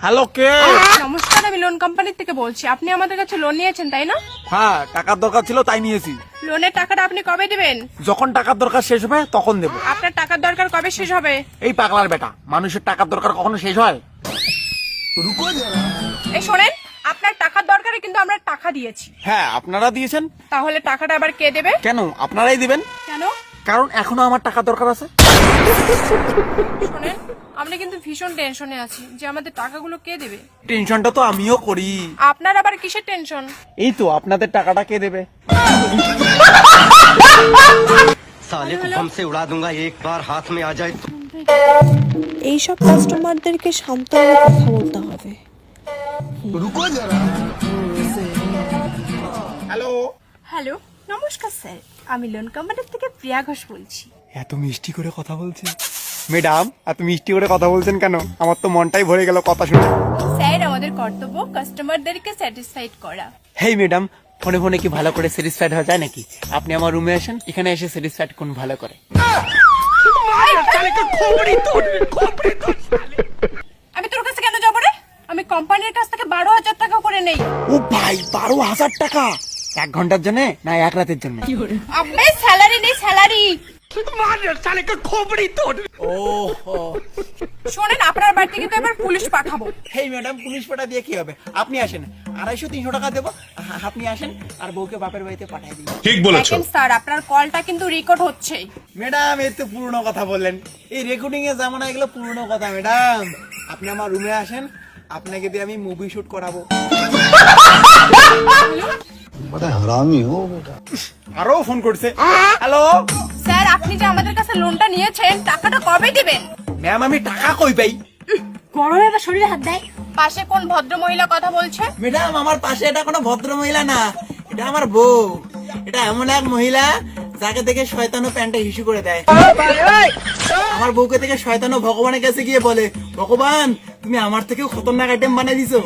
Hello কে? নমস্কার, আমি loan company থেকে বলছি। আপনি আমাদের কাছে লোন নিয়েছেন তাই না? হ্যাঁ, টাকার দরকার ছিল তাই নিয়েছি। লোনের টাকাটা আপনি কবে দিবেন? যখন টাকার দরকার শেষ হবে তখন দেবো। আপনার টাকার দরকার কবে শেষ হবে? এই পাগলার বেটা, মানুষের টাকার দরকার কখনো শেষ হয়? এই শোনেন, আপনার টাকার দরকারে কিন্তু আমরা টাকা দিয়েছি। হ্যাঁ, আপনারা দিয়েছেন। তাহলে টাকাটা আবার কে দেবে? কেন আপনারাই দিবেন? কেন? কারণ এখনো আমার টাকার দরকার আছে। শোনেন, আমরা কিন্তু ভীষণ টেনশনে আছি যে আমাদের টাকাগুলো কে দেবে। টেনশনটা তো আমিও করি। আপনার আবার কিসের টেনশন? এই তো আপনাদের টাকাটা কে দেবে? साले को बम से उड़ा दूंगा एक बार हाथ में आ जाए तो। এইসব কাস্টমারদেরকে শান্তভাবে কথা বলতে হবে। হ্যালো, হ্যালো, নমস্কার স্যার, আমি লোন কোম্পানি থেকে প্রিয়া ঘোষ বলছি। এত মিষ্টি করে কথা বলছে ম্যাডাম। এত মিষ্টি করে কথা বলছেন কেন? আমার তো মনটাই ভরে গেল কথা শুনে। স্যার, আমাদের কর্তব্য কাস্টমারদেরকে স্যাটিসফাইড করা। হেই ম্যাডাম, ফোনে ফোনে কি ভালো করে স্যাটিসফাইড হওয়া যায় নাকি? আপনি আমার রুমে আসেন, এখানে এসে স্যাটিসফাইড কোন ভালো করে। আমি তোর কাছে কেন যাবো রে? আমি কোম্পানির কাছ থেকে 12,000 টাকা করে নেই। ও ভাই, 12,000 টাকা 1 ঘন্টার জন্য না 1 রাতের জন্য? আবে স্যালারি নেই, স্যালারি। শোনেন, আপনার বাড়ি থেকে তো এবার পুলিশ পাঠাবো। হেই ম্যাডাম, পুলিশ পাঠা দিয়ে কি হবে? আপনি আসেন, 250-300 টাকা দেবো। আপনি আসেন আর বউকে বাপের বাড়িতে পাঠিয়ে দিন। ঠিক বলেছো। দেখেন স্যার, আপনার কলটা কিন্তু রেকর্ড হচ্ছে। ম্যাডাম, এই তো পুরনো কথা বললেন। এই রেকর্ডিং এ জামানা এগুলো পুরনো কথা ম্যাডাম। আপনি আমার রুমে আসেন, আপনাকে দিয়ে আমি মুভি শুট করাবো। আরো ফোন করছে। হ্যালো স্যার, আপনি যে আমাদের কাছে লোনটা নিয়েছেন, টাকাটা কবে দিবেন? ম্যাম, আমি টাকা কই পাই? গরমে বা শরীরে হাত দেয়। পাশে কোন ভদ্র মহিলা কথা বলছে? ম্যাডাম, আমার পাশে এটা কোনো ভদ্র মহিলা না, এটা আমার বউ। এটা এমন এক মহিলা যাকে দেখে শয়তানও প্যান্টে হিসু করে দেয়। আমার বউকে থেকে শয়তানও ভগবানের কাছে গিয়ে বলে, ভগবান তুমি আমার থেকেও খতরনাক আইটেম বানিয়ে দিছো।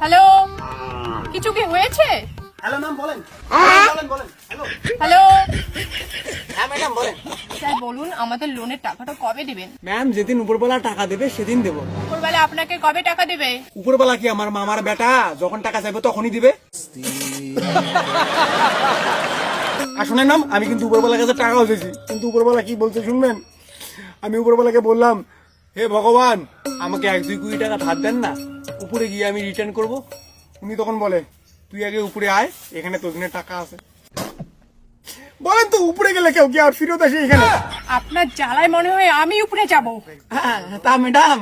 হ্যালো, কিছু কি হয়েছে? হ্যালো ম্যাম, বলেন। বলেন। হ্যালো। হ্যালো হ্যাঁ ম্যাডাম, বলেন। স্যার, বলুন আমাদের লোনের টাকাটা কবে দিবেন? ম্যাম, যেদিন উপরবেলা টাকা দেবে সেদিন দেবো। দুপুরবেলা আপনাকে কবে টাকা দেবে? উপরবেলা কি আমার মামার বেটা? যখন টাকা চাইবে তখনই দিবে। আর শুনেন ম্যাম, আমি কিন্তু উপরবেলার কাছে টাকা হয়েছি, কিন্তু উপরবেলা কি বলছে শুনবেন? আমি উপরবেলাকে বললাম, হে ভগবান আমাকে 1-2 কোটি টাকা ধার দেন না, উপরে গিয়ে আমি রিটার্ন করব। উনি তখন বলে, তুই আগে উপরে আয়, এখানে তোর জন্য টাকা আছে। বলেন তো, উপরে গেলে কেউ কি আর ফিরত আসে এখানে? আপনার জ্বালায় মনে হয় আমি উপরে যাব। হ্যাঁ, তা ম্যাডাম,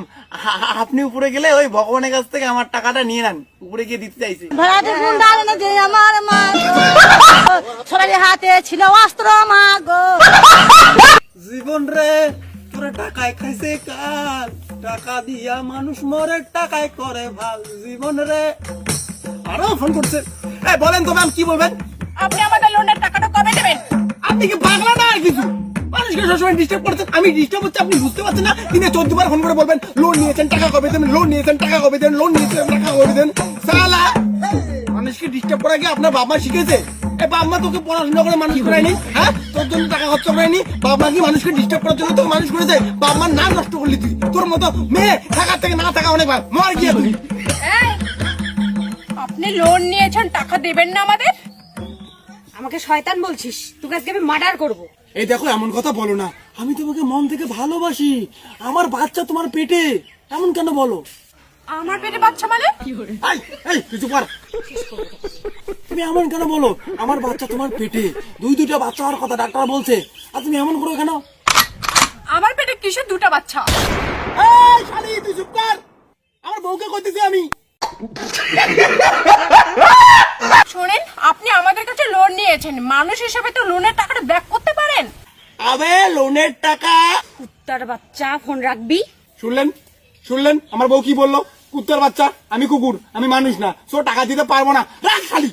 আপনি উপরে গেলে ওই ভগবানের কাছ থেকে আমার টাকাটা নিয়ে নেন। উপরে গিয়ে দিতে চাইছি। ভাড়াতে ফোন ডালে যে আমার মা ছোড়ার হাতে ছিল অস্ত্র মা গো। জীবন রে তোরে টাকায় খাইছে কাল, টাকা দিয়া মানুষ মরে, টাকায় করে ভাল। জীবন রে। আরো ফোন করছে। এই বলেন তো ম্যাম, কি বলবেন? আপনি আমাদের লোনের টাকাটা কবে দেবেন? আপনি কি পাগলা না আর কিছু? মানুষকে সবসময় ডিস্টার্ব করছেন। আমি ডিস্টার্ব হচ্ছে, আপনি বুঝতে পারছেন না? দিনে 14 বার ফোন করে বলবেন, লোন নিয়েছেন টাকা কবে দেবেন, লোন নিয়েছেন টাকা কবে দেবেন, লোন নিয়েছেন টাকা কবে দেবেন। সালা, মানুষকে ডিস্টার্ব করা কি আপনার বাবা শিখেছে? এ বাবা তোকে পড়াশোনা করে মানুষ করায়নি? হ্যাঁ, তোর জন্য টাকা খরচ করায়নি? বাবা কি মানুষকে ডিস্টার্ব করার জন্য তোকে মানুষ করেছে? বাবার নাম নষ্ট করলি তুই। তোর মতো মেয়ে থাকার থেকে না থাকা অনেক ভালো। মর গিয়ে তুই। এই, আপনি লোন নিয়েছেন, টাকা দেবেন না আমাদের? আমাকে শয়তান বলছিস? তোকে আজকে আমি মার্ডার করবো। এই দেখো, এমন কথা বলো না। আমি তোমাকে মন থেকে ভালোবাসি। আমার বাচ্চা তোমার পেটে, এমন কেন বলো? আমার পেটে বাচ্চা মানে? এই, এই, কিছু কর। তুমি এমন কেন বলো? আমার বাচ্চা তোমার পেটে, 2টা বাচ্চা হওয়ার কথা ডাক্তার বলছে, আর তুমি এমন করো কেন? আমার পেটে কিসের 2টা বাচ্চা? এই শালি, তুই চুপ কর। আমার বউকে কইতেছি আমি। শোনেন, আপনি আমাদের কাছে লোন নিয়েছেন, মানুষ হিসেবে তো লোনের টাকাটা ব্যাক করতে পারেন। আবে লোনের টাকা। কুত্তার বাচ্চা, ফোন রাখবি। শুনলেন আমার বউ কি বললো? কুত্তার বাচ্চা। আমি কুকুর, আমি মানুষ না, সো টাকা দিতে পারবো না। রাখ শালি।